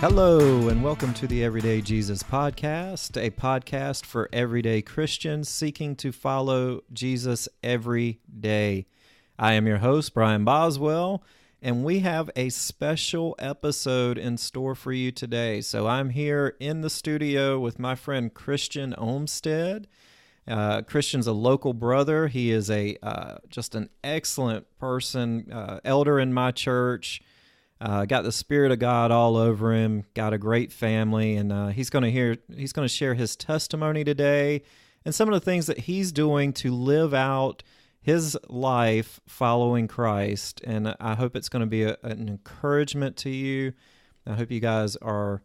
Hello, and welcome to the Everyday Jesus Podcast, a podcast for everyday Christians seeking to follow Jesus every day. I am your host, Brian Boswell, and we have a special episode in store for you today. So I'm here in the studio with my friend Christian Olmstead. Christian's a local brother. He is just an excellent person, elder in my church. Got the Spirit of God all over him. Got a great family, and he's going to share his testimony today and some of the things that he's doing to live out his life following Christ. And I hope it's going to be an encouragement to you. I hope you guys are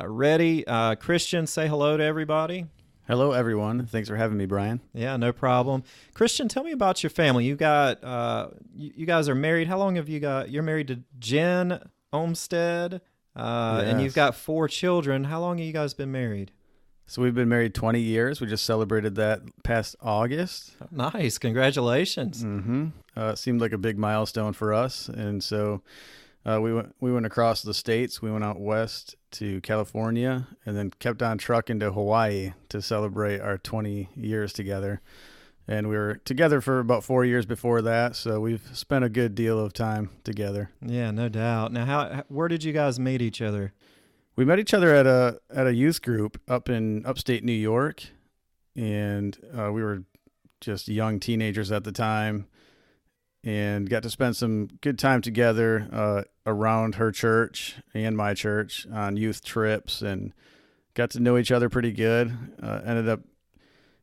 ready. Christian, say hello to everybody. Hello, everyone. Thanks for having me, Brian. Yeah, no problem. Christian, tell me about your family. You got, you guys are married. How long have you got? You're married to Jen Olmstead, and you've got 4 children. How long have you guys been married? So we've been married 20 years. We just celebrated that past August. Nice. Congratulations. Mm-hmm. It seemed like a big milestone for us. And so we went across the states. We went out west to California and then kept on trucking to Hawaii to celebrate our 20 years together. And we were together for about 4 years before that, so we've spent a good deal of time together. Yeah, no doubt. Now, where did you guys meet each other? We met each other at a youth group up in upstate New York, and we were just young teenagers at the time, and got to spend some good time together around her church and my church on youth trips, and got to know each other pretty good. Ended up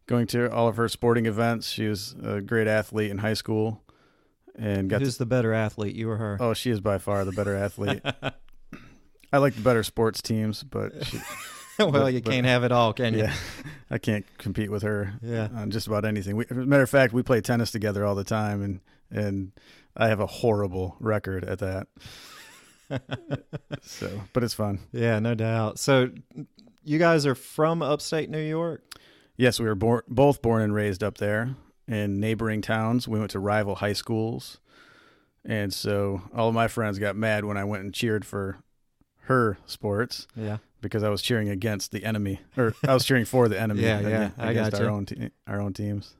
going to all of her sporting events. She was a great athlete in high school. And Who's the better athlete, you or her? Oh, she is by far the better athlete. I like the better sports teams, but well, you can't have it all, can you? Yeah, I can't compete with her Yeah. on just about anything. As a matter of fact, we play tennis together all the time, and I have a horrible record at that. But it's fun. Yeah, no doubt. So you guys are from upstate New York? Yes, we were both born and raised up there in neighboring towns. We went to rival high schools, and so all of my friends got mad when I went and cheered for her sports. Yeah. Because I was cheering against the enemy, or I was cheering for the enemy. Yeah, I against gotcha. our own teams.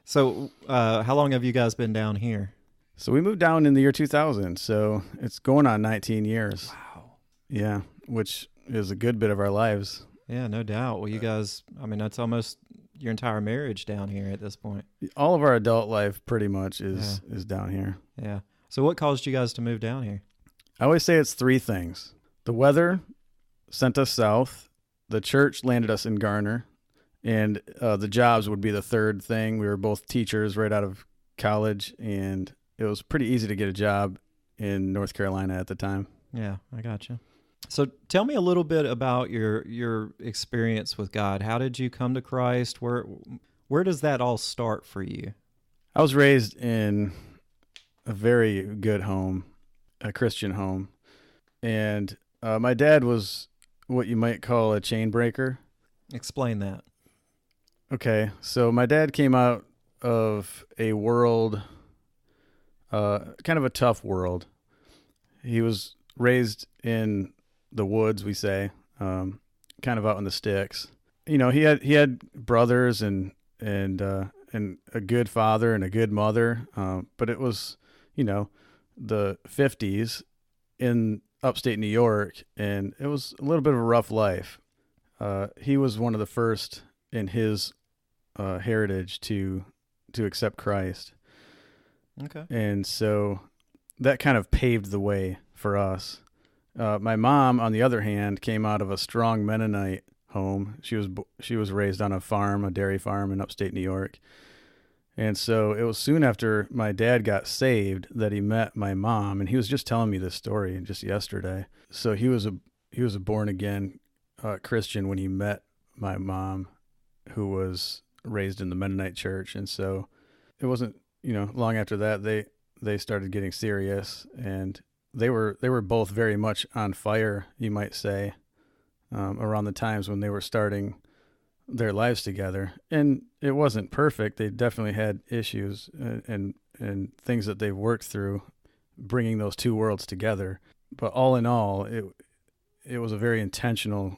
So how long have you guys been down here? So we moved down in the year 2000. So it's going on 19 years. Wow. Yeah, which is a good bit of our lives. Yeah, no doubt. Well, you guys, I mean, that's almost your entire marriage down here at this point. All of our adult life pretty much is down here. Yeah. So what caused you guys to move down here? I always say it's 3 things. The weather sent us south. The church landed us in Garner. And the jobs would be the third thing. We were both teachers right out of college, and it was pretty easy to get a job in North Carolina at the time. Yeah, I gotcha. So tell me a little bit about your experience with God. How did you come to Christ? Where does that all start for you? I was raised in a very good home, a Christian home. And my dad was what you might call a chain breaker. Explain that. Okay, so my dad came out of a world, kind of a tough world. He was raised in the woods, we say, kind of out in the sticks. You know, he had brothers and a good father and a good mother, but it was, you know, the 50s in upstate New York, and it was a little bit of a rough life. He was one of the first in his heritage to accept Christ. Okay. And so that kind of paved the way for us. My mom, on the other hand, came out of a strong Mennonite home. She was raised on a farm, a dairy farm in upstate New York. And so it was soon after my dad got saved that he met my mom, and he was just telling me this story just yesterday. So he was a born again Christian when he met my mom, who was raised in the Mennonite church. And so it wasn't, long after that they started getting serious, and they were both very much on fire, you might say, around the times when they were starting their lives together. And it wasn't perfect. They definitely had issues and things that they've worked through bringing those two worlds together. But all in all, it was a very intentional,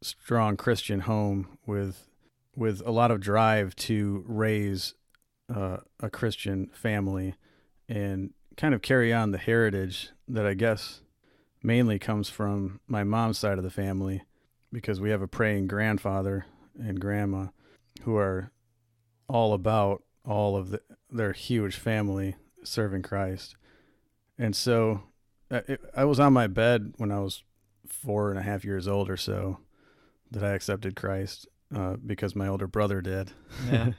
strong Christian home with a lot of drive to raise a Christian family and kind of carry on the heritage that I guess mainly comes from my mom's side of the family, because we have a praying grandfather and grandma who are all about all of their huge family serving Christ. And so I was on my bed when I was 4.5 years old or so that I accepted Christ because my older brother did. Yeah.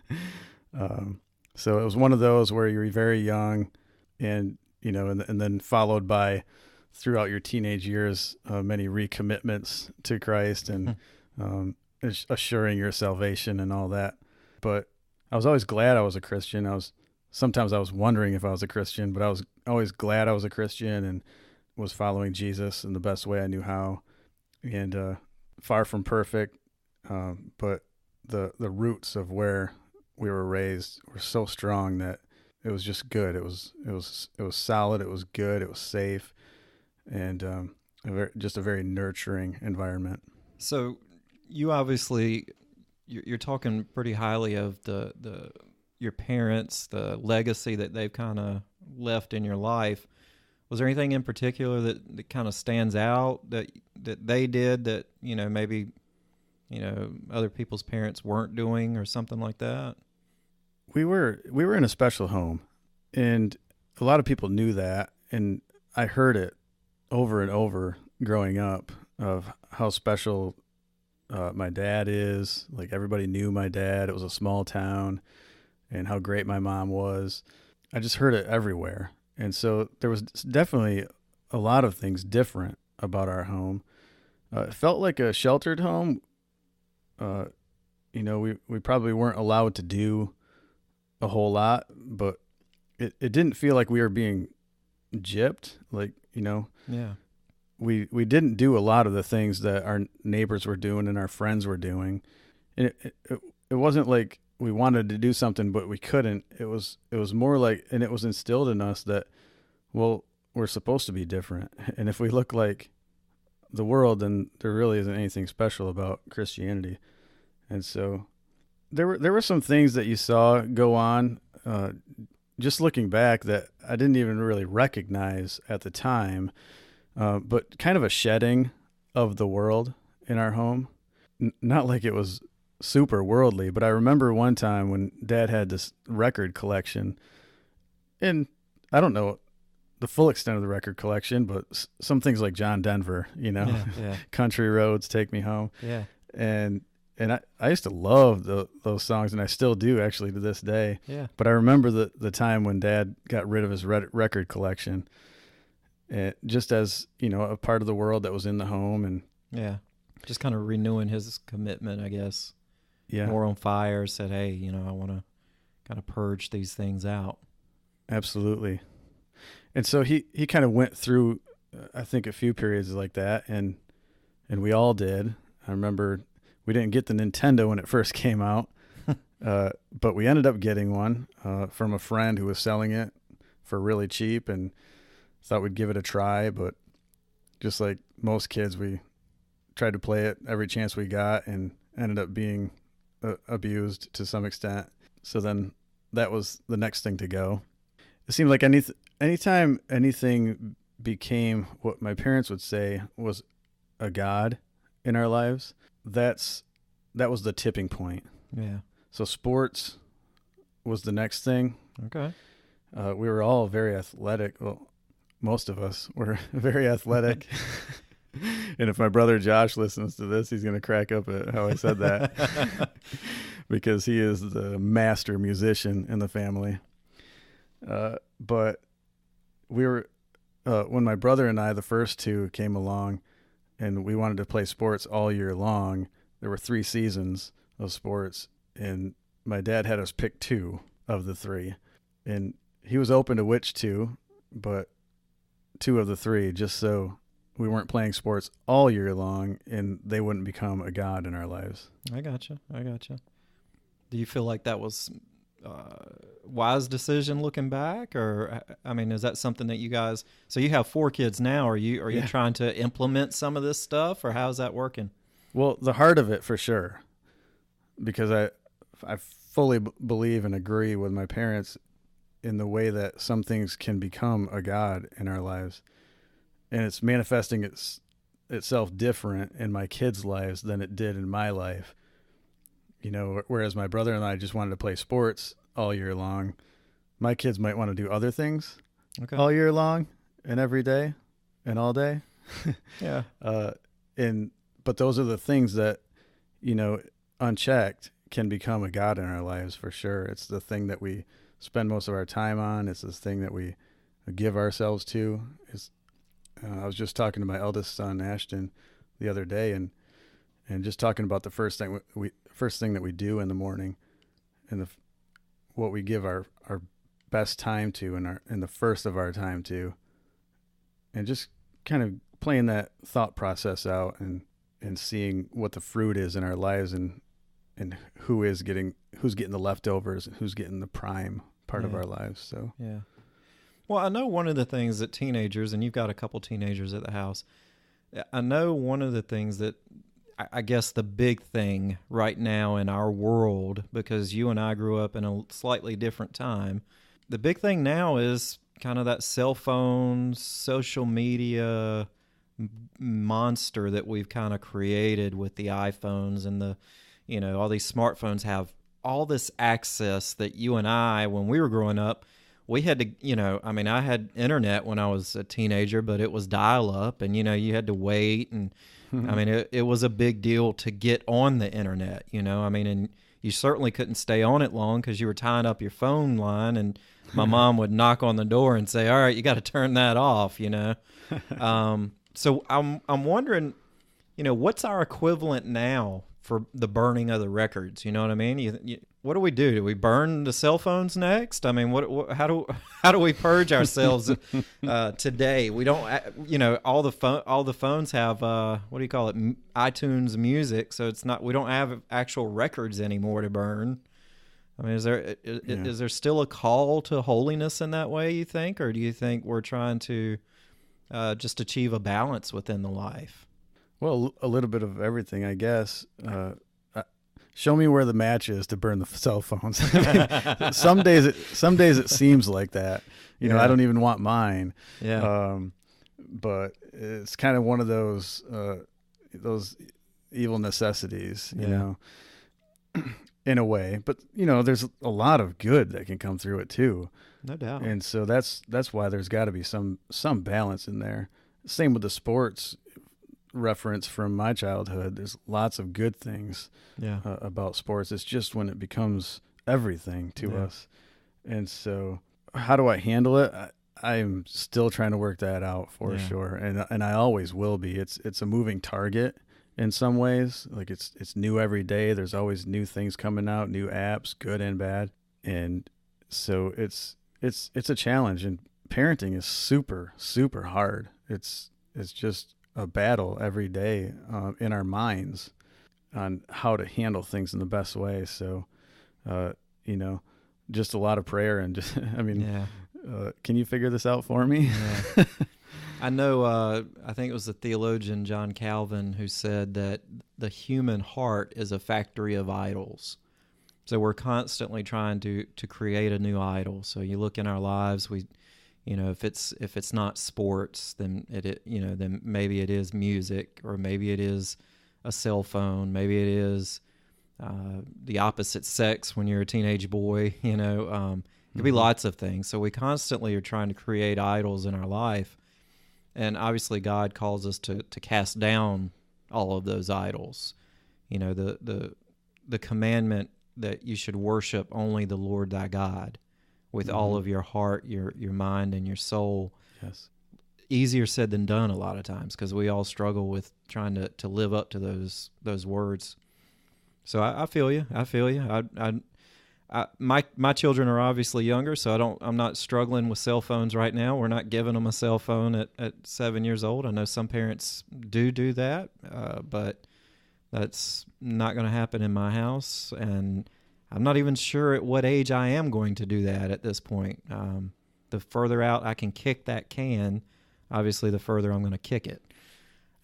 So it was one of those where you're very young and, and then followed by throughout your teenage years, many recommitments to Christ and assuring your salvation and all that. But I was always glad I was a Christian. Sometimes I was wondering if I was a Christian, but I was always glad I was a Christian and was following Jesus in the best way I knew how. And far from perfect, but the roots of where we were raised were so strong that it was just good. It was solid. It was good. It was safe, and just a very nurturing environment. So you obviously you're talking pretty highly of your parents, the legacy that they've kind of left in your life. Was there anything in particular that kind of stands out that they did that, maybe, other people's parents weren't doing or something like that? We were in a special home, and a lot of people knew that, and I heard it over and over growing up of how special my dad is. Like, everybody knew my dad. It was a small town, and how great my mom was. I just heard it everywhere. And so there was definitely a lot of things different about our home. It felt like a sheltered home. We probably weren't allowed to do a whole lot, but it didn't feel like we were being gypped. Like, Yeah. We didn't do a lot of the things that our neighbors were doing and our friends were doing. And it wasn't like we wanted to do something, but we couldn't. It was more like, and it was instilled in us that, well, we're supposed to be different. And if we look like the world, then there really isn't anything special about Christianity. And so there were some things that you saw go on, just looking back, that I didn't even really recognize at the time, but kind of a shedding of the world in our home. Not like it was super worldly, but I remember one time when Dad had this record collection, and I don't know the full extent of the record collection, but some things like John Denver, Yeah. Country Roads, Take Me Home. Yeah. And I used to love those songs, and I still do actually to this day. Yeah. But I remember the time when Dad got rid of his record collection, just as, a part of the world that was in the home. And Yeah. Just kind of renewing his commitment, I guess. yeah, More on fire, said, hey, I want to kind of purge these things out. absolutely. And so he kind of went through, I think, a few periods like that, and we all did. I remember we didn't get the Nintendo when it first came out, but we ended up getting one from a friend who was selling it for really cheap, and thought we'd give it a try. But just like most kids, we tried to play it every chance we got and ended up being abused to some extent. So then that was the next thing to go. It seemed like anytime anything became what my parents would say was a god in our lives, that was the tipping point. Yeah. So sports was the next thing. Okay. We were all very athletic. Well, most of us were very athletic. And if my brother Josh listens to this, he's going to crack up at how I said that because he is the master musician in the family. But we were, when my brother and I, the first two, came along and we wanted to play sports all year long, there were 3 seasons of sports, and my dad had us pick 2 of the 3. And he was open to which 2, but 2 of the 3, just so we weren't playing sports all year long and they wouldn't become a god in our lives. I gotcha. Do you feel like that was wise decision looking back? Or, I mean, is that something that you guys, so you have 4 kids now, are you trying to implement some of this stuff, or how's that working? Well, the heart of it for sure, because I fully believe and agree with my parents in the way that some things can become a God in our lives. And it's manifesting itself different in my kids' lives than it did in my life. You know, whereas my brother and I just wanted to play sports all year long, my kids might want to do other things all year long and every day and all day. Yeah. But those are the things that, you know, unchecked can become a God in our lives for sure. It's the thing that we spend most of our time on. It's this thing that we give ourselves to. I was just talking to my eldest son, Ashton, the other day, and just talking about the first thing that we do in the morning, and what we give our best time to, and the first of our time to, and just kind of playing that thought process out and seeing what the fruit is in our lives, and who's getting the leftovers and who's getting the prime part of our lives. So yeah. Well, I know one of the things that teenagers, and you've got a couple teenagers at the house, I know one of the things that I guess the big thing right now in our world, because you and I grew up in a slightly different time, the big thing now is kind of that cell phone, social media monster that we've kind of created with the iPhones and all these smartphones have all this access that you and I, when we were growing up, we had to, I had internet when I was a teenager, but it was dial-up, and, you had to wait. And, it was a big deal to get on the internet, and you certainly couldn't stay on it long because you were tying up your phone line, and my mom would knock on the door and say, all right, you got to turn that off, So I'm wondering, what's our equivalent now for the burning of the records? You know what I mean? What do we do? Do we burn the cell phones next? I mean, how do we purge ourselves today? We don't, all the phones have what do you call it? iTunes Music, so we don't have actual records anymore to burn. I mean, is there still a call to holiness in that way, you think, or do you think we're trying to just achieve a balance within the life? Well, a little bit of everything, I guess. Show me where the match is to burn the cell phones. Some days it seems like that. I don't even want mine. Yeah. But it's kind of one of those evil necessities, you know, in a way. But there's a lot of good that can come through it too. No doubt. And so that's why there's got to be some balance in there. Same with the sports reference from my childhood. There's lots of good things about sports. It's just when it becomes everything to us. And so how do I handle it? I'm still trying to work that out for sure. And I always will be. It's a moving target in some ways. Like it's new every day. There's always new things coming out, new apps, good and bad. And so it's a challenge, and parenting is super, super hard. It's just a battle every day in our minds on how to handle things in the best way. So, just a lot of prayer and just, can you figure this out for me? Yeah. I know, I think it was the theologian John Calvin who said that the human heart is a factory of idols. So we're constantly trying to create a new idol. So you look in our lives, if it's not sports, then then maybe it is music, or maybe it is a cell phone, maybe it is the opposite sex when you're a teenage boy. It could be lots of things. So we constantly are trying to create idols in our life, and obviously God calls us to cast down all of those idols. The commandment that you should worship only the Lord thy God with all of your heart, your mind, and your soul. Yes. Easier said than done a lot of times, because we all struggle with trying to live up to those words. So I feel you. My children are obviously younger, so I'm not struggling with cell phones right now. We're not giving them a cell phone at 7 years old. I know some parents do that, but that's not going to happen in my house. And I'm not even sure at what age I am going to do that at this point. The further out I can kick that can, obviously the further I'm going to kick it.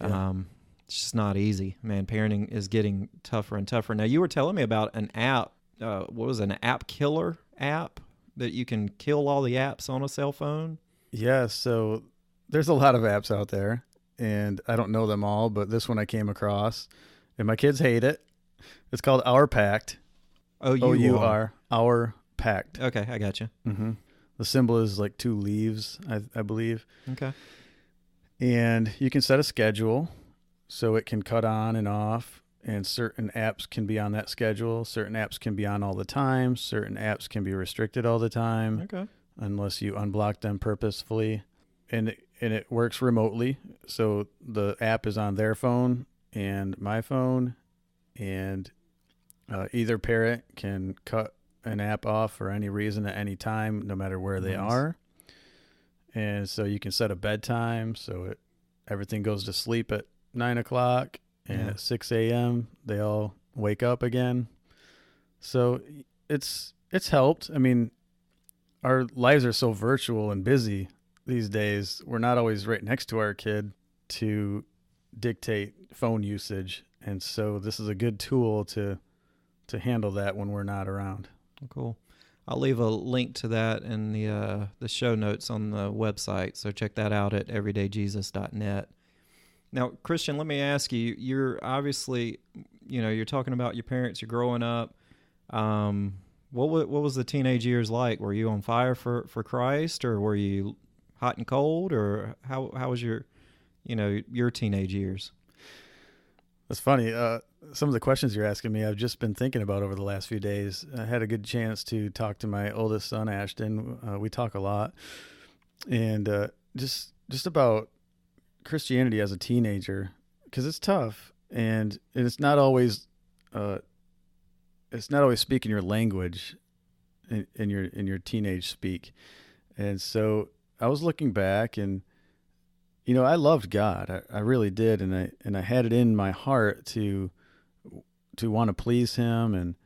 Yeah. It's just not easy, man. Parenting is getting tougher and tougher. Now, you were telling me about an app. What was it, an app killer app that you can kill all the apps on a cell phone? Yeah, so there's a lot of apps out there, and I don't know them all, but this one I came across, and my kids hate it. It's called Our Pact. O-U-R, Our Pact. Okay, I got you. Mm-hmm. The symbol is like 2 leaves, I believe. Okay. And you can set a schedule so it can cut on and off, and certain apps can be on that schedule. Certain apps can be on all the time. Certain apps can be restricted all the time. Okay. Unless you unblock them purposefully. And it works remotely. So the app is on their phone and my phone, and either parent can cut an app off for any reason at any time, no matter where they are. And so you can set a bedtime so everything goes to sleep at 9 o'clock, and at 6 a.m. they all wake up again. So it's helped. I mean, our lives are so virtual and busy these days. We're not always right next to our kid to dictate phone usage. And so this is a good tool to handle that when we're not around. Cool. I'll leave a link to that in the show notes on the website. So check that out at everydayjesus.net. Now, Christian, let me ask you, you're obviously, you're talking about your parents, you're growing up. What was the teenage years like? Were you on fire for Christ, or were you hot and cold, or how was your teenage years? That's funny. Some of the questions you're asking me, I've just been thinking about over the last few days. I had a good chance to talk to my oldest son, Ashton. We talk a lot, and just about Christianity as a teenager, because it's tough, and it's not always speaking your language in your teenage speak. And so I was looking back, and I loved God. I really did, and I had it in my heart to want to please Him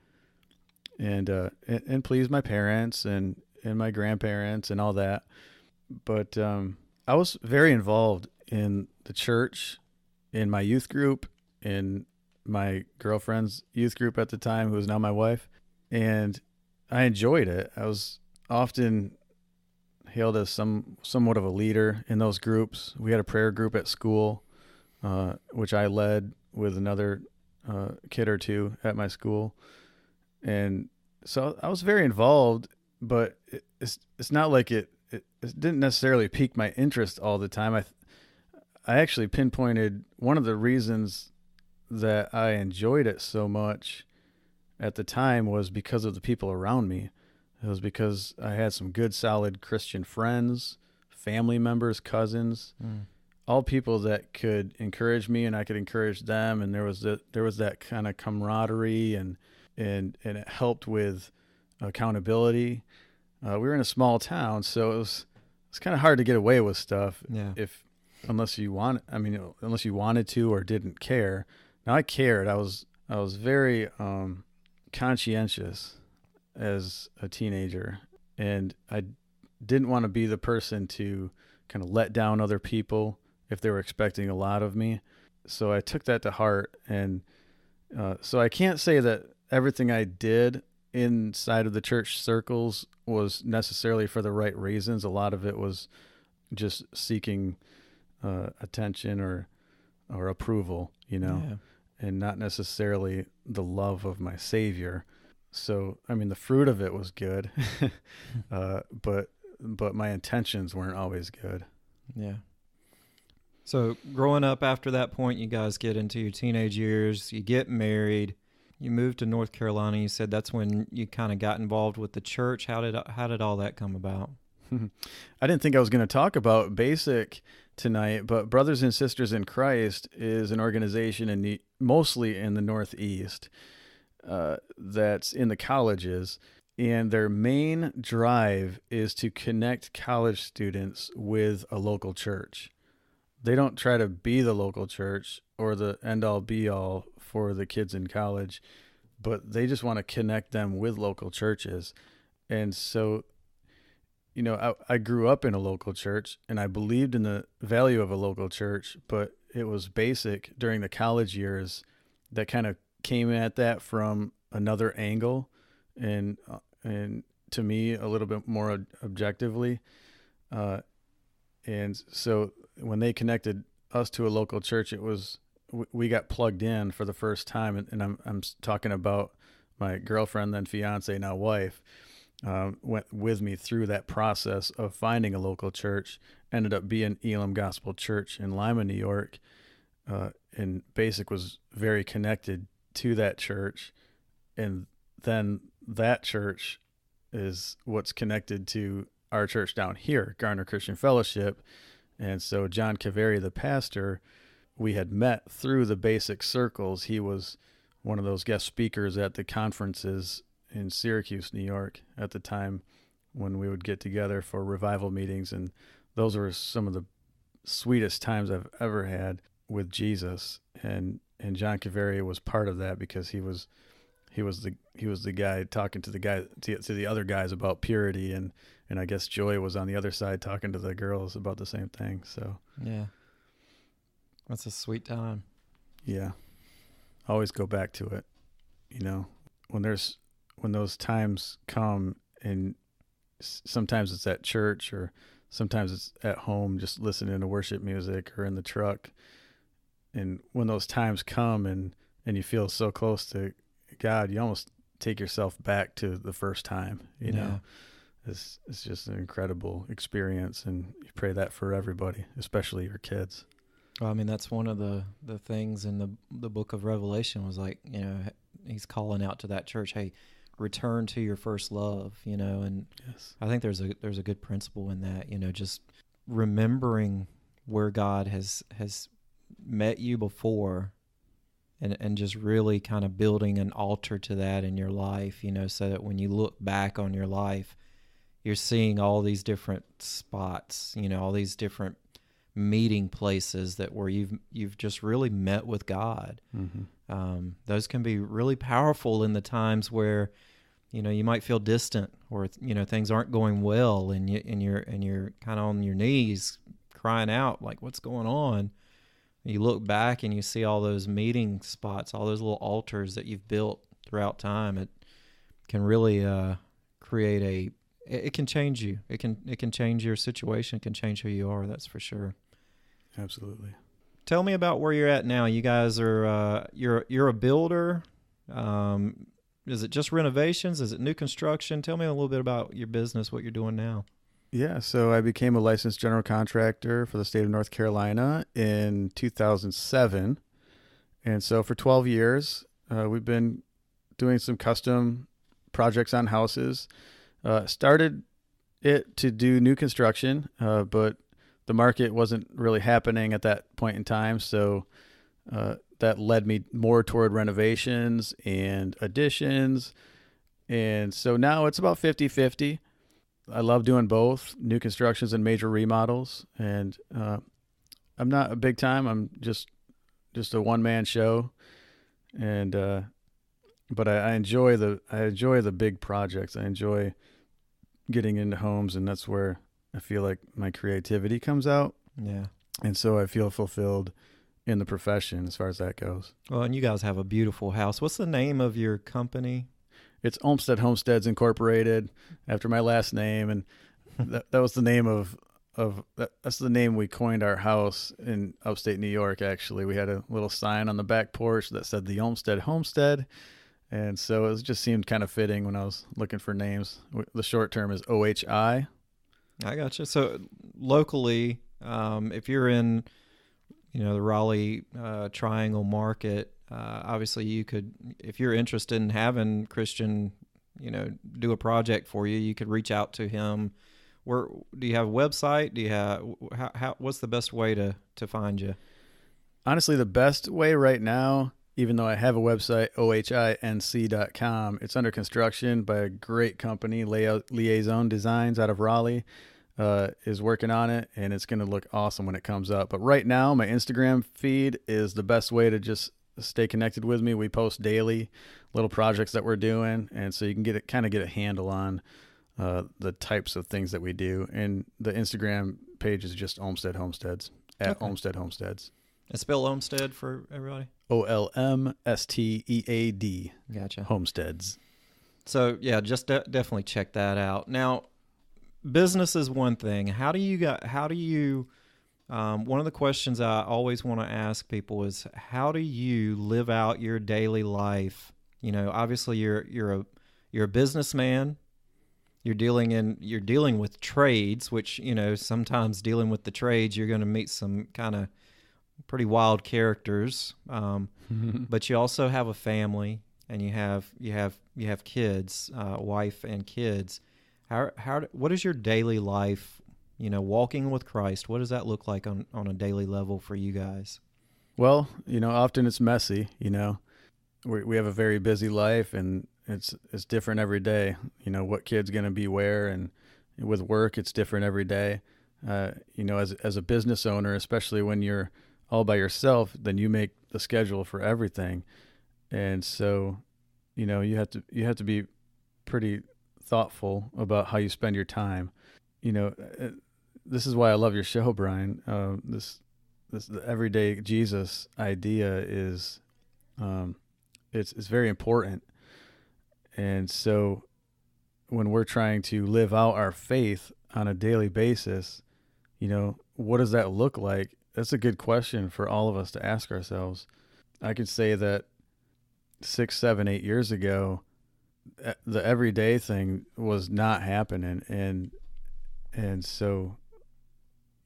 and please my parents and my grandparents and all that. But I was very involved in the church, in my youth group, in my girlfriend's youth group at the time, who is now my wife, and I enjoyed it. I was often hailed as somewhat of a leader in those groups. We had a prayer group at school, which I led with another kid or two at my school, and so I was very involved. But it's not like it didn't necessarily pique my interest all the time. I actually pinpointed one of the reasons that I enjoyed it so much at the time was because of the people around me. It was because I had some good, solid Christian friends, family members, cousins, all people that could encourage me and I could encourage them. And there was that kind of camaraderie and it helped with accountability. We were in a small town, so it was kind of hard to get away with stuff. Yeah. Unless you wanted to or didn't care. Now I cared. I was very conscientious as a teenager, and I didn't want to be the person to kind of let down other people if they were expecting a lot of me. So I took that to heart, and so I can't say that everything I did inside of the church circles was necessarily for the right reasons. A lot of it was just seeking attention or approval, and not necessarily the love of my Savior. So, I mean, the fruit of it was good, but my intentions weren't always good. Yeah. So growing up after that point, you guys get into your teenage years, you get married, you moved to North Carolina. You said that's when you kind of got involved with the church. How did all that come about? I didn't think I was going to talk about Basic tonight, but Brothers and Sisters in Christ is an organization mostly in the Northeast that's in the colleges, and their main drive is to connect college students with a local church. They don't try to be the local church or the end-all be-all for the kids in college. but they just want to connect them with local churches. And so, I grew up in a local church, and I believed in the value of a local church, but it was basic during the college years that kind of came at that from another angle, and to me a little bit more objectively. And so when they connected us to a local church, we got plugged in for the first time. And I'm talking about my girlfriend, then fiance, now wife, went with me through that process of finding a local church. Ended up being Elam Gospel Church in Lima, New York. And Basic was very connected to that church. And then that church is what's connected to our church down here, Garner Christian Fellowship. And so John Caveri, the pastor, we had met through the Basic circles. He was one of those guest speakers at the conferences in Syracuse, New York at the time when we would get together for revival meetings. And those were some of the sweetest times I've ever had with Jesus. And John Caveri was part of that because he was the guy talking to the other guys about purity, and I guess Joy was on the other side talking to the girls about the same thing. So yeah, that's a sweet time. Yeah, always go back to it. When those times come, and sometimes it's at church or sometimes it's at home, just listening to worship music or in the truck. And when those times come and you feel so close to God, you almost take yourself back to the first time, you know. It's just an incredible experience, and you pray that for everybody, especially your kids. Well, I mean, that's one of the things in the book of Revelation was like, he's calling out to that church, hey, return to your first love, and yes. I think there's a good principle in that, just remembering where God has met you before, and just really kind of building an altar to that in your life, so that when you look back on your life, you're seeing all these different spots, all these different meeting places where you've just really met with God. Mm-hmm. Those can be really powerful in the times where, you might feel distant, or things aren't going well, and you're kind of on your knees crying out like, what's going on? You look back and you see all those meeting spots, all those little altars that you've built throughout time. It can really create it can change you. It can change your situation. It can change who you are. That's for sure. Absolutely. Tell me about where you're at now. You guys are you're a builder. Is it just renovations? Is it new construction? Tell me a little bit about your business, what you're doing now. Yeah, so I became a licensed general contractor for the state of North Carolina in 2007. And so for 12 years, we've been doing some custom projects on houses. Started it to do new construction, but the market wasn't really happening at that point in time. So that led me more toward renovations and additions. And so now it's about 50-50. I love doing both, new constructions and major remodels. And I'm not a big time. I'm just a one-man show. And but I enjoy the big projects. I enjoy getting into homes, and that's where I feel like my creativity comes out. Yeah. And so I feel fulfilled in the profession as far as that goes. Well, and you guys have a beautiful house. What's the name of your company? It's Olmstead Homesteads Incorporated, after my last name, and that was the name that's the name we coined our house in upstate New York. Actually, we had a little sign on the back porch that said the Olmstead Homestead, and so it just seemed kind of fitting when I was looking for names. The short term is OHI. I gotcha. So locally, if you're in, the Raleigh Triangle market. Obviously you could, if you're interested in having Christian, do a project for you, you could reach out to him. Where do you have a website? Do you have, what's the best way to find you? Honestly, the best way right now, even though I have a website, ohinc.com, it's under construction by a great company, Liaison Designs out of Raleigh, is working on it, and it's going to look awesome when it comes up. But right now, my Instagram feed is the best way to just stay connected with me. We post daily little projects that we're doing, and so you can get a handle on the types of things that we do. And the Instagram page is just Olmstead Homesteads, at Okay. Olmstead Homesteads. And spell Olmstead for everybody. Olmstead. Gotcha. Homesteads. So yeah, just definitely check that out. Now, business is one thing. How do you one of the questions I always want to ask people is, how do you live out your daily life? You know, obviously you're a businessman. You're dealing with trades, which, you know, sometimes dealing with the trades, you're going to meet some kind of pretty wild characters. But you also have a family, and you have kids, wife and kids. What is your daily life, you know, walking with Christ? What does that look like on a daily level for you guys? Well, you know, often it's messy. You know, we have a very busy life, and it's different every day. You know, what kid's going to be where, and with work, it's different every day. You know, as a business owner, especially when you're all by yourself, then you make the schedule for everything. And so, you know, you have to be pretty thoughtful about how you spend your time. You know, this is why I love your show, Brian. This the everyday Jesus idea is, it's very important. And so when we're trying to live out our faith on a daily basis, you know, what does that look like? That's a good question for all of us to ask ourselves. I could say that 6, 7, 8 years ago, the everyday thing was not happening. And so,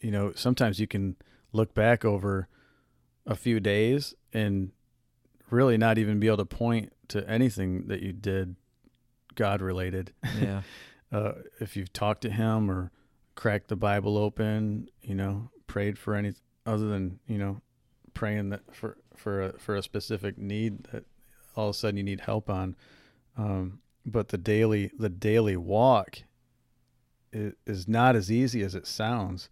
you know, sometimes you can look back over a few days and really not even be able to point to anything that you did God related. Yeah. If you've talked to him or cracked the Bible open, you know, prayed for anything other than, you know, praying that for a specific need that all of a sudden you need help on. But the daily walk is not as easy as it sounds.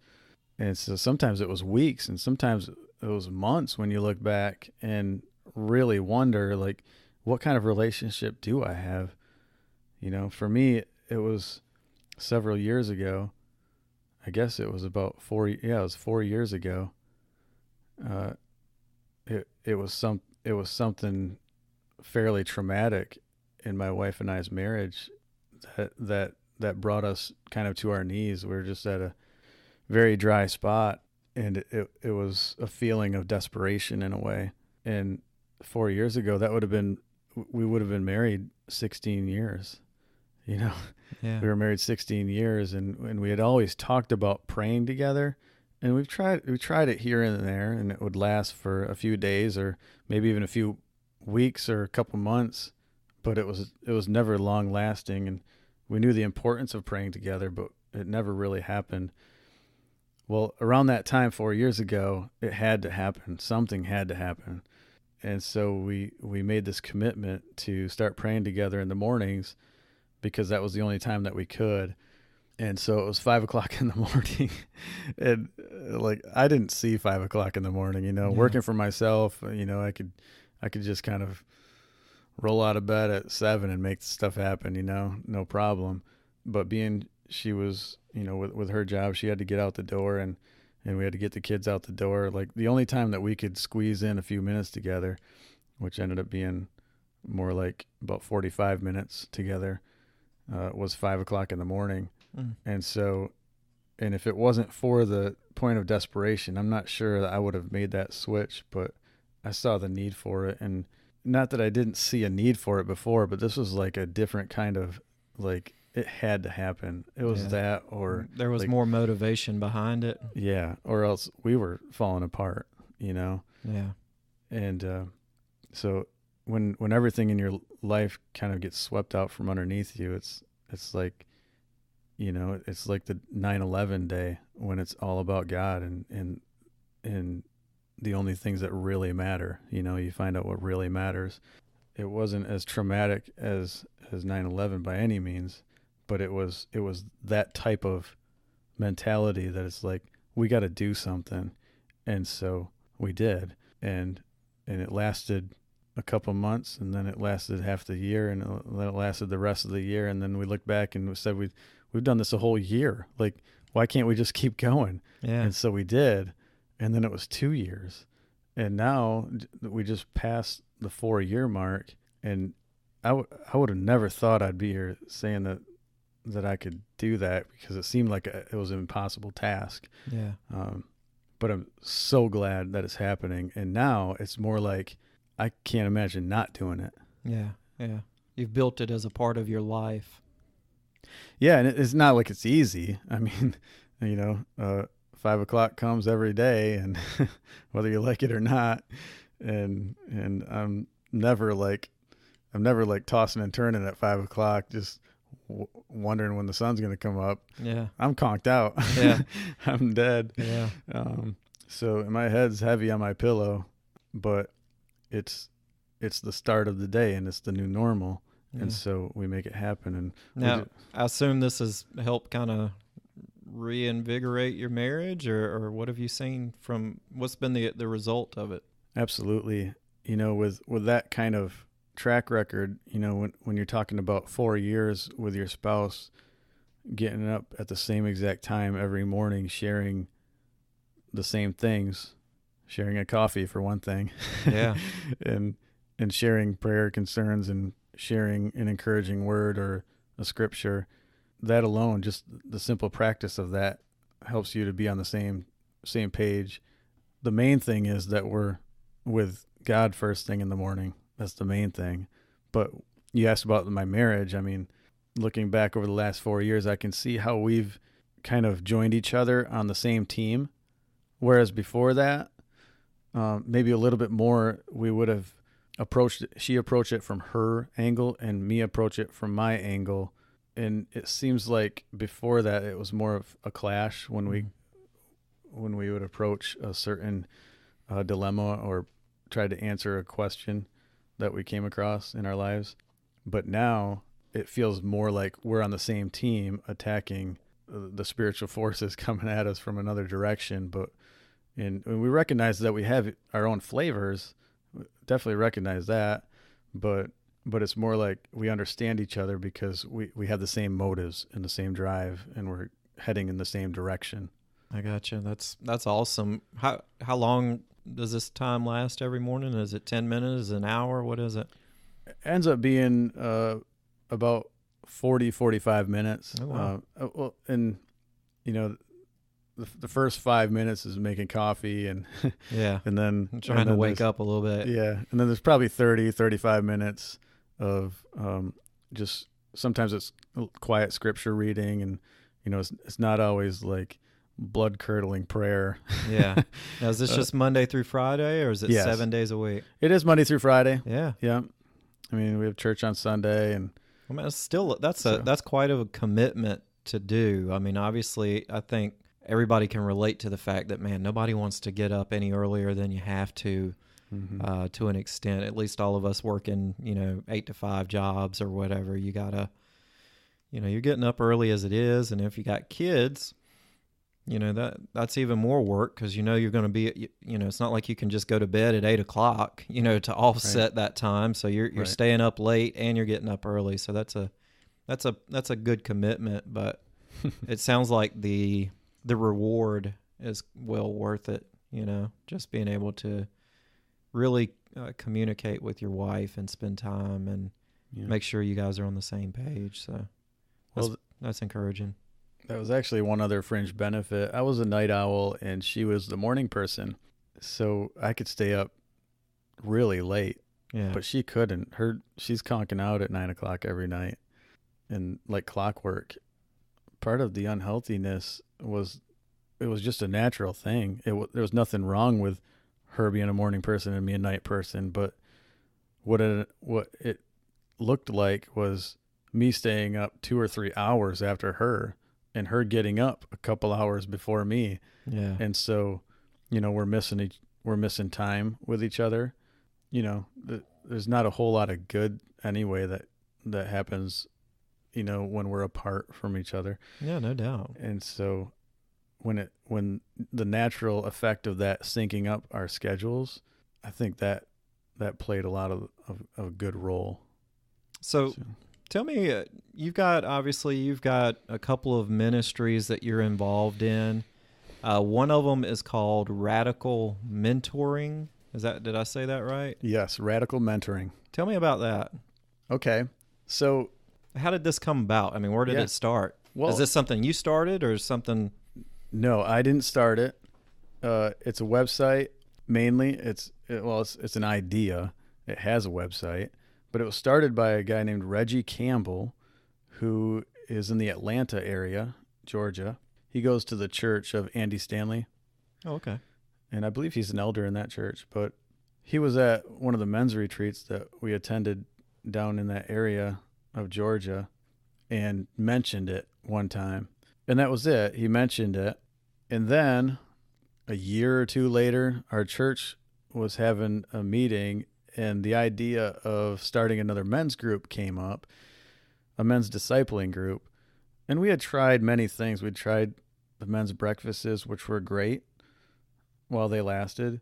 And so sometimes it was weeks, and sometimes it was months when you look back and really wonder, like, what kind of relationship do I have? You know, for me, it was several years ago. I guess it was about 4 years ago. It was something fairly traumatic in my wife and I's marriage that brought us kind of to our knees. We were just at a very dry spot, and it was a feeling of desperation in a way. And 4 years ago, we would have been married 16 years. You know, Yeah. We were married 16 years, and we had always talked about praying together. And we tried it here and there, and it would last for a few days or maybe even a few weeks or a couple months, but it was never long lasting. And we knew the importance of praying together, but it never really happened. Well, around that time, 4 years ago, it had to happen. Something had to happen. And so we made this commitment to start praying together in the mornings, because that was the only time that we could. And so it was 5:00 in the morning, and like, I didn't see 5:00 in the morning, you know, Yeah. Working for myself, you know, I could just kind of roll out of bed at 7 and make stuff happen, you know, no problem. But she was, you know, with her job, she had to get out the door, and we had to get the kids out the door. Like, the only time that we could squeeze in a few minutes together, which ended up being more like about 45 minutes together, was 5:00 in the morning. And so, and if it wasn't for the point of desperation, I'm not sure that I would have made that switch, but I saw the need for it. And not that I didn't see a need for it before, but this was like a different kind of, like, it had to happen. It was that, or there was like, more motivation behind it. yeah, or else we were falling apart, you know? Yeah. And so when everything in your life kind of gets swept out from underneath you, it's like, you know, it's like the 9/11 day when it's all about God and the only things that really matter. You know, you find out what really matters. It wasn't as traumatic as 9/11 by any means, but it was that type of mentality that it's like, we got to do something. And so we did. And and it lasted a couple months, and then it lasted half the year, and then it lasted the rest of the year. And then we looked back and said, we've done this a whole year. Like, why can't we just keep going? Yeah. And so we did. And then it was 2 years. And now we just passed the 4-year mark. And I would have never thought I'd be here saying that I could do that, because it seemed like it was an impossible task. Yeah. But I'm so glad that it's happening. And now it's more like I can't imagine not doing it. Yeah. Yeah. You've built it as a part of your life. Yeah. And it's not like it's easy. I mean, 5 o'clock comes every day, and whether you like it or not. And I'm never like tossing and turning at 5 o'clock, just wondering when the sun's going to come up. Yeah. I'm conked out. Yeah. I'm dead. Yeah. So my head's heavy on my pillow, but it's the start of the day, and it's the new normal. Yeah. And so we make it happen. And now, I assume this has helped kind of reinvigorate your marriage, or what have you seen from, what's been the result of it? Absolutely. With that kind of track record, when you're talking about 4 years with your spouse, getting up at the same exact time every morning, sharing the same things, sharing a coffee for one thing. Yeah. and sharing prayer concerns, and sharing an encouraging word or a scripture, that alone, just the simple practice of that, helps you to be on the same page. The main thing is that we're with God first thing in the morning. That's the main thing. But you asked about my marriage. I mean, looking back over the last 4 years, I can see how we've kind of joined each other on the same team. Whereas before that, maybe a little bit more, we would have she approached it from her angle, and me approach it from my angle. And it seems like before that, it was more of a clash when we would approach a certain dilemma or try to answer a question that we came across in our lives. But now it feels more like we're on the same team, attacking the spiritual forces coming at us from another direction. And we recognize that we have our own flavors, definitely recognize that, but it's more like we understand each other because we have the same motives and the same drive, and we're heading in the same direction. I gotcha. That's awesome. How long does this time last every morning? Is it 10 minutes, an hour? What is it? It ends up being about 45 minutes. Oh, wow. Well, and the first 5 minutes is making coffee, and yeah, and then I'm trying to wake up a little bit. Yeah, and then there's probably 35 minutes of just, sometimes it's quiet scripture reading, and it's not always like blood curdling prayer. Yeah. Now, is this just Monday through Friday, or is it Yes. 7 days a week? It is Monday through Friday. Yeah. Yeah. I mean, we have church on Sunday, and I mean, that's quite a commitment to do. I mean, obviously, I think everybody can relate to the fact that, man, nobody wants to get up any earlier than you have to an extent. At least all of us working, 8 to 5 jobs or whatever. You gotta, you're getting up early as it is, and if you got kids, that's even more work, because you're going to be, it's not like you can just go to bed at 8 o'clock, to offset that time. So you're staying up late and you're getting up early. So that's a good commitment, but it sounds like the reward is well worth it. Just being able to really communicate with your wife and spend time and make sure you guys are on the same page. So that's encouraging. That was actually one other fringe benefit. I was a night owl, and she was the morning person, so I could stay up really late. Yeah. But she couldn't. She's conking out at 9 o'clock every night, and like clockwork. Part of the unhealthiness was it was just a natural thing. There was nothing wrong with her being a morning person and me a night person, but what it looked like was me staying up 2 or 3 hours after her, and her getting up a couple hours before me. Yeah. And so, we're missing time with each other. There's not a whole lot of good anyway that happens, when we're apart from each other. Yeah, no doubt. And so when the natural effect of that syncing up our schedules, I think that that played a lot of a good role. So tell me, you've got a couple of ministries that you're involved in. One of them is called Radical Mentoring. Did I say that right? Yes, Radical Mentoring. Tell me about that. Okay. So how did this come about? I mean, where did it start? Well, is this something you started or something? No, I didn't start it. It's a website mainly. It's an idea. It has a website, but it was started by a guy named Reggie Campbell, who is in the Atlanta area, Georgia. He goes to the church of Andy Stanley. Oh, okay. And I believe he's an elder in that church, but he was at one of the men's retreats that we attended down in that area of Georgia and mentioned it one time. And that was it. He mentioned it. And then a year or two later, our church was having a meeting and the idea of starting another men's group came up, a men's discipling group. And we had tried many things. We'd tried the men's breakfasts, which were great while they lasted.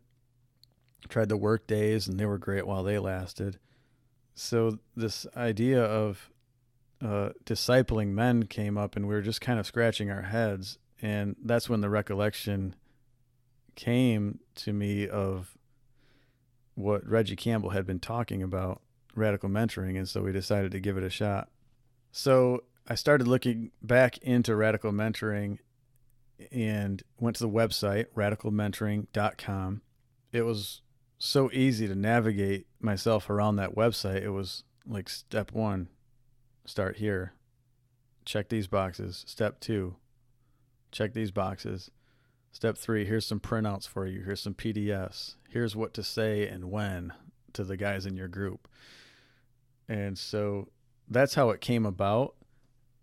Tried the work days, and they were great while they lasted. So this idea of discipling men came up, and we were just kind of scratching our heads. And that's when the recollection came to me of what Reggie Campbell had been talking about, radical mentoring, and so we decided to give it a shot. So I started looking back into radical mentoring and went to the website, radicalmentoring.com. It was so easy to navigate myself around that website. It was like step 1, start here. Check these boxes. Step 2, check these boxes. Step 3, here's some printouts for you. Here's some PDFs. Here's what to say and when to the guys in your group. And so that's how it came about.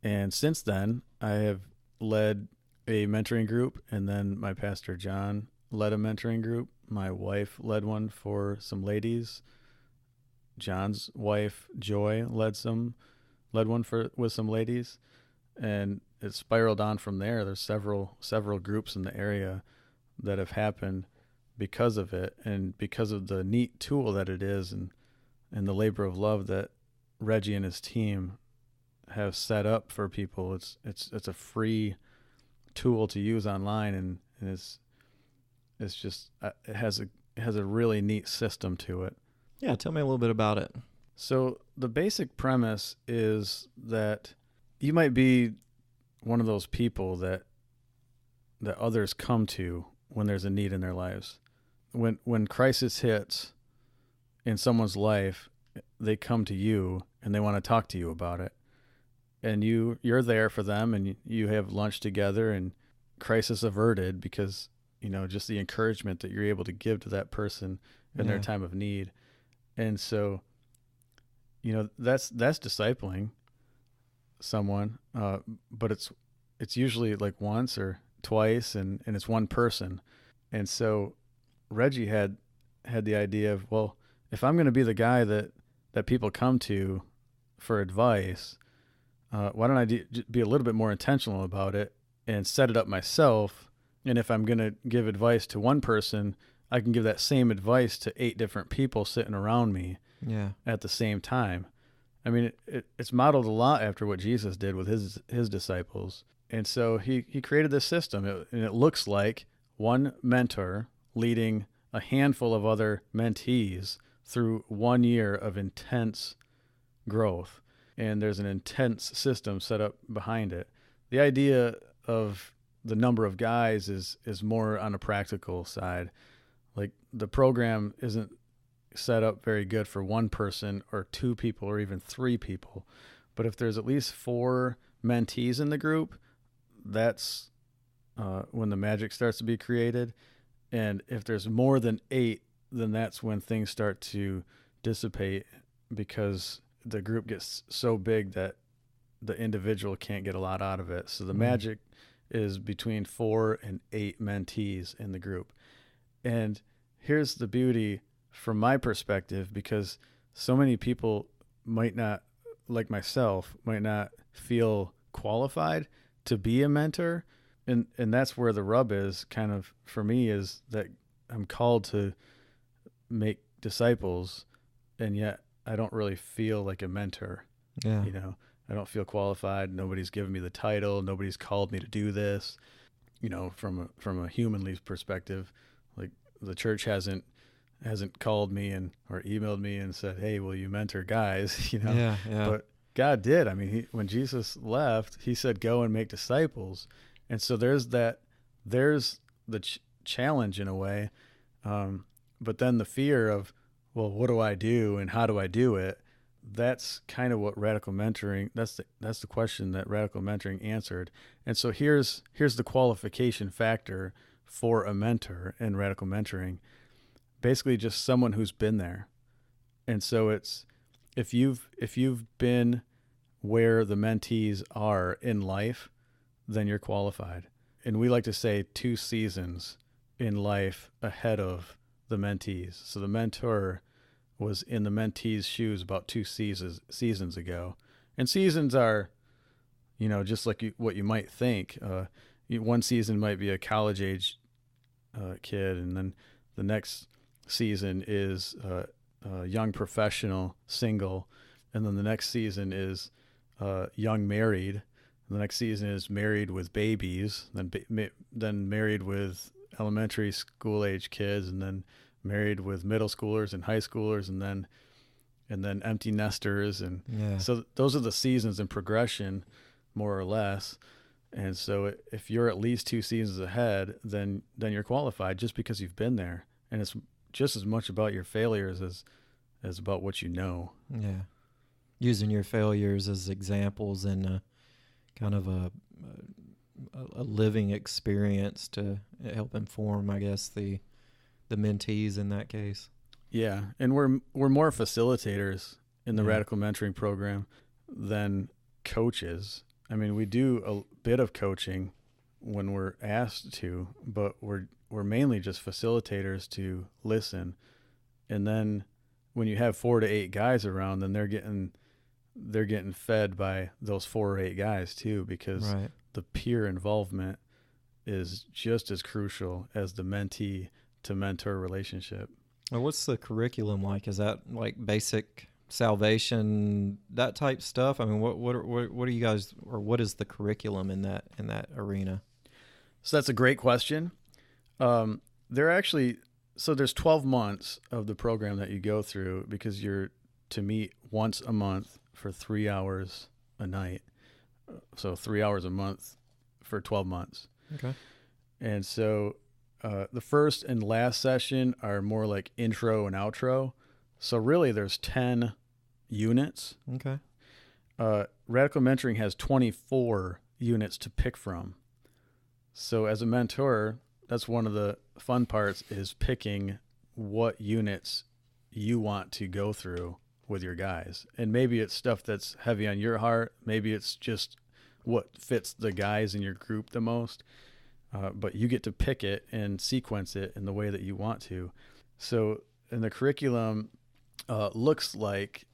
And since then, I have led a mentoring group, and then my pastor John led a mentoring group. My wife led one for some ladies. John's wife Joy led one with some ladies, and it spiraled on from there. There's several groups in the area that have happened because of it, and because of the neat tool that it is, and the labor of love that Reggie and his team have set up for people. It's a free tool to use online, and it's just it has a really neat system to it. Yeah, tell me a little bit about it. So the basic premise is that you might be one of those people that others come to when there's a need in their lives. When crisis hits in someone's life, they come to you and they want to talk to you about it. And you're there for them, and you have lunch together, and crisis averted because, just the encouragement that you're able to give to that person in their time of need. And so, that's discipling someone, but it's usually like once or twice, and it's one person. And so Reggie had the idea of, well, if I'm going to be the guy that people come to for advice, why don't I be a little bit more intentional about it and set it up myself? And if I'm going to give advice to one person, I can give that same advice to 8 different people sitting around me at the same time. I mean, it's modeled a lot after what Jesus did with his disciples. And so he created this system, and it looks like one mentor leading a handful of other mentees through 1 year of intense growth. And there's an intense system set up behind it. The idea of the number of guys is more on a practical side. Like, the program isn't set up very good for one person or 2 people or even 3 people. But if there's at least 4 mentees in the group, that's when the magic starts to be created. And if there's more than 8, then that's when things start to dissipate, because the group gets so big that the individual can't get a lot out of it. So the magic is between 4 and 8 mentees in the group. And here's the beauty from my perspective, because so many people might not, like myself, might not feel qualified to be a mentor. And that's where the rub is kind of for me, is that I'm called to make disciples, and yet I don't really feel like a mentor. Yeah. I don't feel qualified. Nobody's given me the title. Nobody's called me to do this. From a humanly perspective, like the church hasn't called me or emailed me and said, "Hey, will you mentor guys?" Yeah. But God did. I mean, when Jesus left, he said, "Go and make disciples." And so there's the challenge in a way. But then the fear of, well, what do I do and how do I do it? That's kind of what radical mentoring, that's the question that radical mentoring answered. And so here's the qualification factor for a mentor in radical mentoring. Basically just someone who's been there. And so it's, if you've been where the mentees are in life, then you're qualified. And we like to say 2 seasons in life ahead of the mentees. So the mentor was in the mentee's shoes about 2 seasons ago. And seasons are, just like what you might think. One season might be a college age kid, and then the next season is young professional single, and then the next season is young married. The next season is married with babies, then married with elementary school age kids, and then married with middle schoolers and high schoolers, and then empty nesters. And so those are the seasons in progression, more or less. And so if you're at least 2 seasons ahead, then you're qualified just because you've been there. And it's just as much about your failures as about what you know. Yeah. Using your failures as examples and kind of a living experience to help inform, I guess, the mentees in that case. Yeah, and we're more facilitators in the radical mentoring program than coaches. I mean, we do a bit of coaching when we're asked to, but we're mainly just facilitators to listen. And then when you have 4 to 8 guys around, then they're getting fed by those 4 or 8 guys too, because the peer involvement is just as crucial as the mentee to mentor relationship. Well, what's the curriculum like? Is that like basic salvation, that type stuff? I mean, what are you guys, or what is the curriculum in that arena? So that's a great question. There's 12 months of the program that you go through, because you're to meet once a month for 3 hours a night. So 3 hours a month for 12 months. Okay. And so the first and last session are more like intro and outro. So really there's 10 units. Okay. Radical Mentoring has 24 units to pick from. So as a mentor, that's one of the fun parts, is picking what units you want to go through with your guys. And maybe it's stuff that's heavy on your heart. Maybe it's just what fits the guys in your group the most. But you get to pick it and sequence it in the way that you want to. So, and the curriculum looks like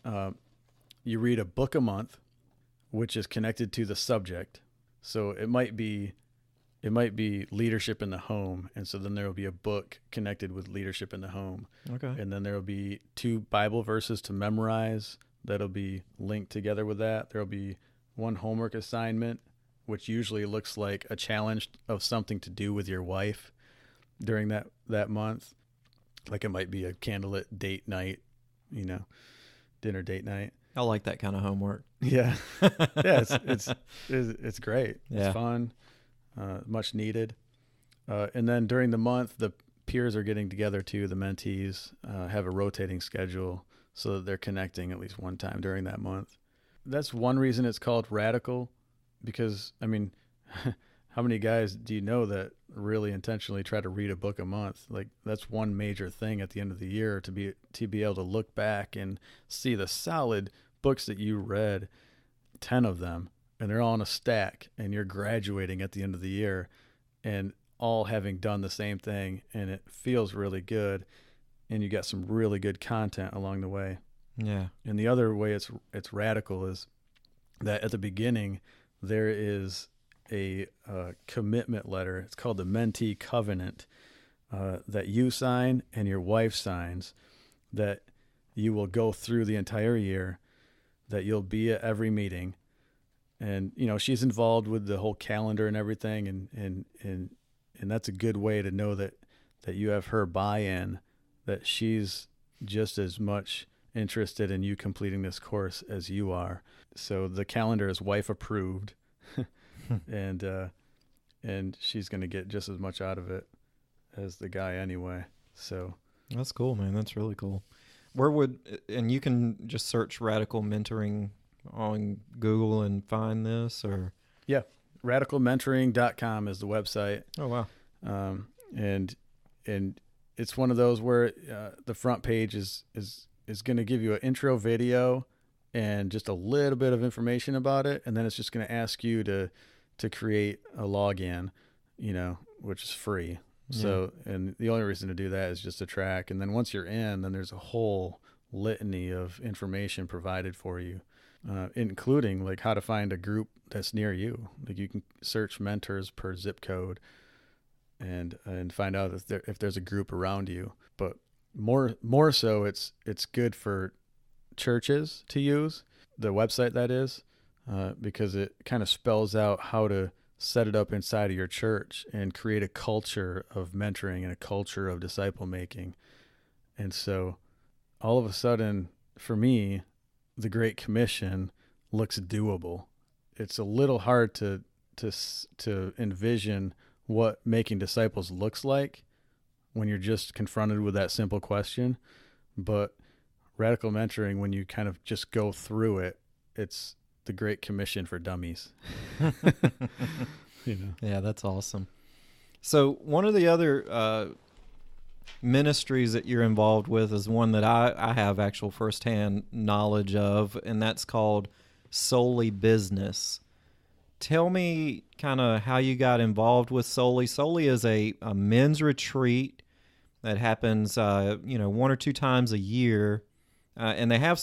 you read a book a month, which is connected to the subject. So it might be leadership in the home, and so then there will be a book connected with leadership in the home. Okay. And then there will be 2 Bible verses to memorize that'll be linked together with that. There will be 1 homework assignment, which usually looks like a challenge of something to do with your wife during that month. Like it might be a candlelit date night, dinner date night. I like that kind of homework. Yeah. Yeah, it's great. Yeah. It's fun, much needed. And then during the month, the peers are getting together too. The mentees have a rotating schedule so that they're connecting at least one time during that month. That's one reason it's called radical, because, I mean, how many guys do you know that really intentionally try to read a book a month? Like, that's one major thing at the end of the year, to be able to look back and see the solid books that you read, 10 of them, and they're all in a stack, and you're graduating at the end of the year and all having done the same thing, and it feels really good, and you got some really good content along the way. Yeah. And the other way it's radical is that at the beginning there is a commitment letter. It's called the Mentee Covenant that you sign and your wife signs, that you will go through the entire year, that you'll be at every meeting. And, she's involved with the whole calendar and everything. And that's a good way to know that you have her buy-in, that she's just as much interested in you completing this course as you are. So the calendar is wife approved, and she's going to get just as much out of it as the guy anyway. So that's cool, man. That's really cool. And you can just search Radical Mentoring on Google and find this, or? Yeah. radicalmentoring.com is the website. Oh, wow. And it's one of those where the front page is going to give you an intro video and just a little bit of information about it. And then it's just going to ask you to create a login, which is free. Yeah. So, and the only reason to do that is just to track. And then once you're in, then there's a whole litany of information provided for you, including like how to find a group that's near you. Like you can search mentors per zip code and find out if there's a group around you. But more so, it's good for churches to use the website, that is, because it kind of spells out how to set it up inside of your church and create a culture of mentoring and a culture of disciple making. And so all of a sudden, for me, the Great Commission looks doable. It's a little hard to envision what making disciples looks like when you're just confronted with that simple question. But Radical Mentoring, when you kind of just go through it, it's the Great Commission for dummies. Yeah, that's awesome. So one of the other ministries that you're involved with is one that I have actual firsthand knowledge of, and that's called Souly Business. Tell me kind of how you got involved with Souly. Souly is a men's retreat that happens, 1 or 2 times a year. And they have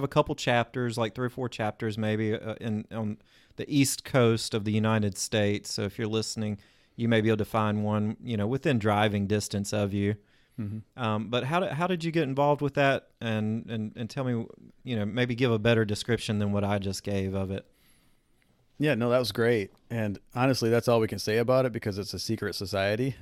a couple chapters, like 3 or 4 chapters maybe, on the East Coast of the United States. So if you're listening, you may be able to find one, within driving distance of you. Mm-hmm. But how did you get involved with that? And tell me, maybe give a better description than what I just gave of it. Yeah, no, that was great. And honestly, that's all we can say about it because it's a secret society.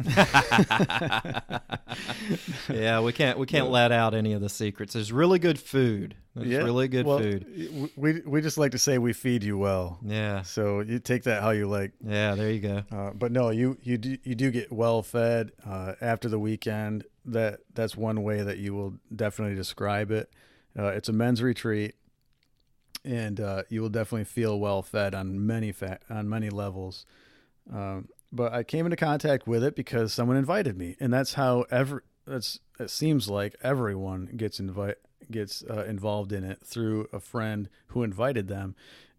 Yeah, we can't let out any of the secrets. There's really good food. There's really good food. We just like to say we feed you well. Yeah. So you take that how you like. Yeah, there you go. But no, you do get well fed after the weekend. That's one way that you will definitely describe it. It's a men's retreat. And you will definitely feel well fed on many levels. But I came into contact with it because someone invited me, and that's how it seems like everyone gets involved in it, through a friend who invited them.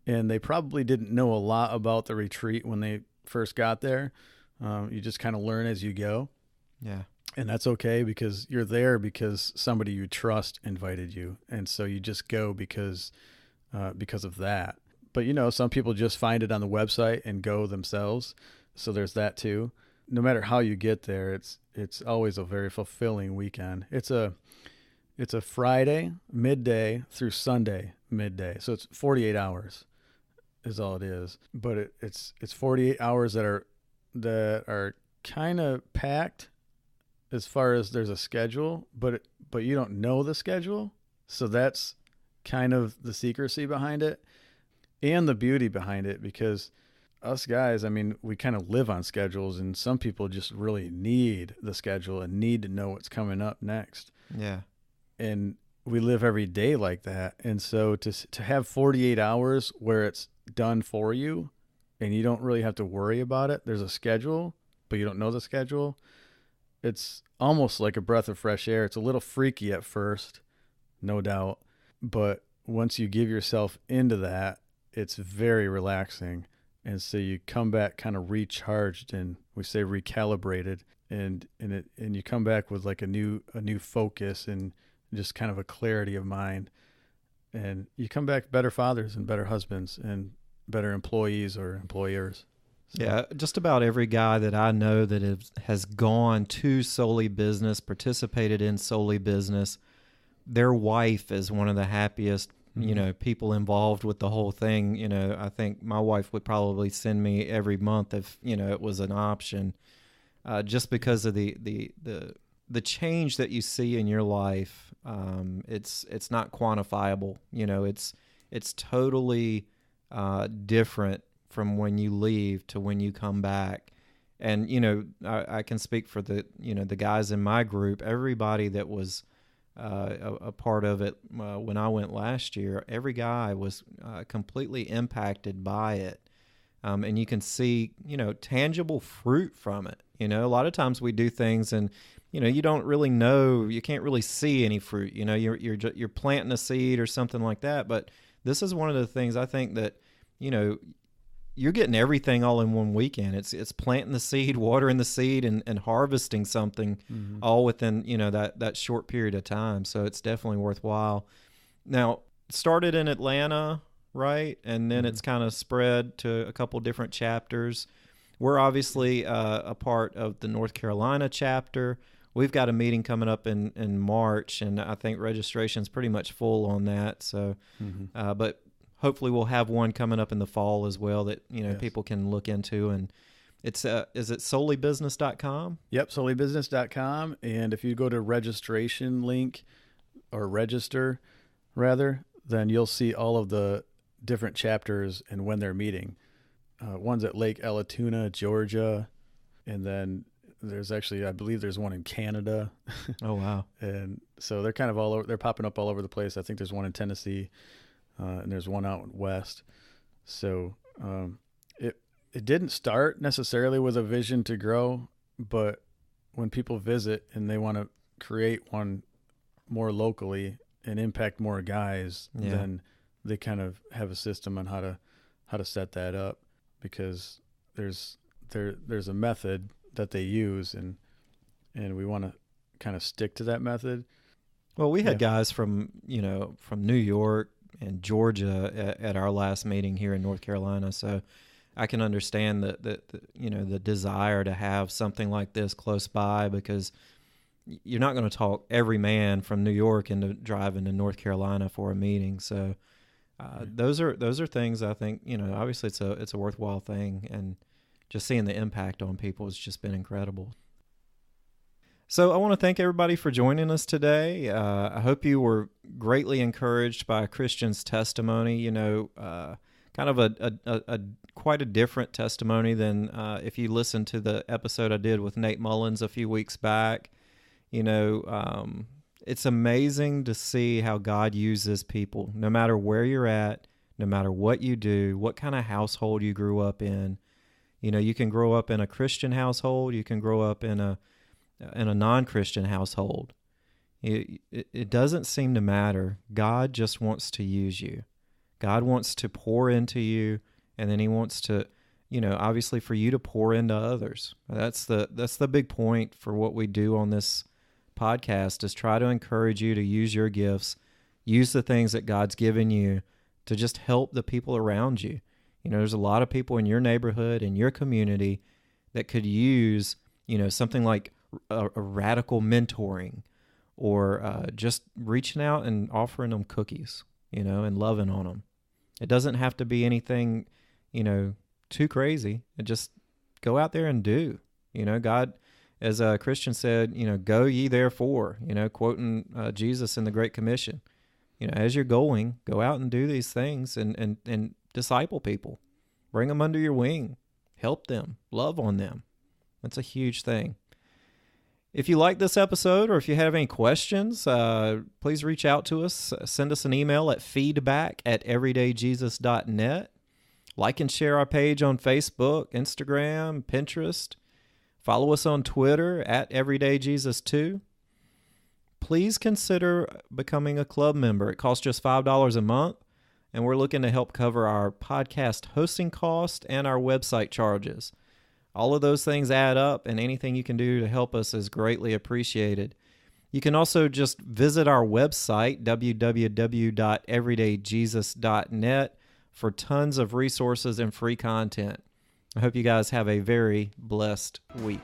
And they probably didn't know a lot about the retreat when they first got there. You just kind of learn as you go. Yeah. And that's okay, because you're there because somebody you trust invited you, and so you just go because of that. But some people just find it on the website and go themselves. So there's that too. No matter how you get there, it's always a very fulfilling weekend. It's a Friday midday through Sunday midday. So it's 48 hours is all it is. But it's 48 hours that are kind of packed as far as there's a schedule, but you don't know the schedule. So that's kind of the secrecy behind it and the beauty behind it, because us guys, we kind of live on schedules, and some people just really need the schedule and need to know what's coming up next. Yeah. And we live every day like that. And so to have 48 hours where it's done for you and you don't really have to worry about it, there's a schedule, but you don't know the schedule. It's almost like a breath of fresh air. It's a little freaky at first, no doubt. But once you give yourself into that, it's very relaxing. And so you come back kind of recharged, and we say recalibrated, and you come back with like a new focus and just kind of a clarity of mind. And you come back better fathers and better husbands and better employees or employers. So. Yeah, just about every guy that I know that has gone to Souly Business, participated in Souly Business, their wife is one of the happiest, Mm-hmm. People involved with the whole thing. I think my wife would probably send me every month if, it was an option, just because of the change that you see in your life. It's not quantifiable. It's totally different from when you leave to when you come back. And, I can speak for the guys in my group, everybody that was a part of it when I went last year, every guy was completely impacted by it. And you can see, tangible fruit from it. A lot of times we do things and, you don't really know, you can't really see any fruit. You're planting a seed or something like that. But this is one of the things I think that, you're getting everything all in one weekend. It's planting the seed, watering the seed, and harvesting something all within, that short period of time. So it's definitely worthwhile. Now, it started in Atlanta, right? And then it's kind of spread to a couple different chapters. We're obviously a part of the North Carolina chapter. We've got a meeting coming up in March, and I think registration's pretty much full on that. So, but hopefully we'll have one coming up in the fall as well that, Yes. people can look into. And it's, is it soulybusiness.com? Yep, soulybusiness.com. And if you go to registration link or register rather, then you'll see all of the different chapters and when they're meeting. One's at Lake Ellatoona, Georgia. And then there's actually, I believe there's one in Canada. Oh, wow. And so they're kind of all over, they're popping up all over the place. I think there's one in Tennessee. And there's one out west. So it didn't start necessarily with a vision to grow, but when people visit and they want to create one more locally and impact more guys, then they kind of have a system on how to set that up, because there's a method that they use, and we want to kind of stick to that method. Well, we had guys from New York and Georgia at our last meeting here in North Carolina. So I can understand the desire to have something like this close by, because you're not going to talk every man from New York into driving to North Carolina for a meeting. So those are things I think, obviously it's a worthwhile thing, and just seeing the impact on people has just been incredible. So I want to thank everybody for joining us today. I hope you were greatly encouraged by Christian's testimony. Kind of a quite a different testimony than if you listened to the episode I did with Nate Mullins a few weeks back. It's amazing to see how God uses people, no matter where you're at, no matter what you do, what kind of household you grew up in. You can grow up in a Christian household, you can grow up in a non-Christian household. It doesn't seem to matter. God just wants to use you. God wants to pour into you, and then he wants to, obviously for you to pour into others. That's the big point for what we do on this podcast, is try to encourage you to use your gifts, use the things that God's given you to just help the people around you. There's a lot of people in your neighborhood, in your community, that could use, something like a radical mentoring, or just reaching out and offering them cookies, and loving on them. It doesn't have to be anything, too crazy. Just go out there and do. God, as Christian said, go ye therefore, quoting Jesus in the Great Commission. As you're going, go out and do these things and disciple people. Bring them under your wing. Help them. Love on them. That's a huge thing. If you like this episode, or if you have any questions, please reach out to us. Send us an email at feedback@everydayjesus.net. Like and share our page on Facebook, Instagram, Pinterest. Follow us on Twitter @everydayjesus2. Please consider becoming a club member. It costs just $5 a month, and we're looking to help cover our podcast hosting cost and our website charges. All of those things add up, and anything you can do to help us is greatly appreciated. You can also just visit our website, www.everydayjesus.net, for tons of resources and free content. I hope you guys have a very blessed week.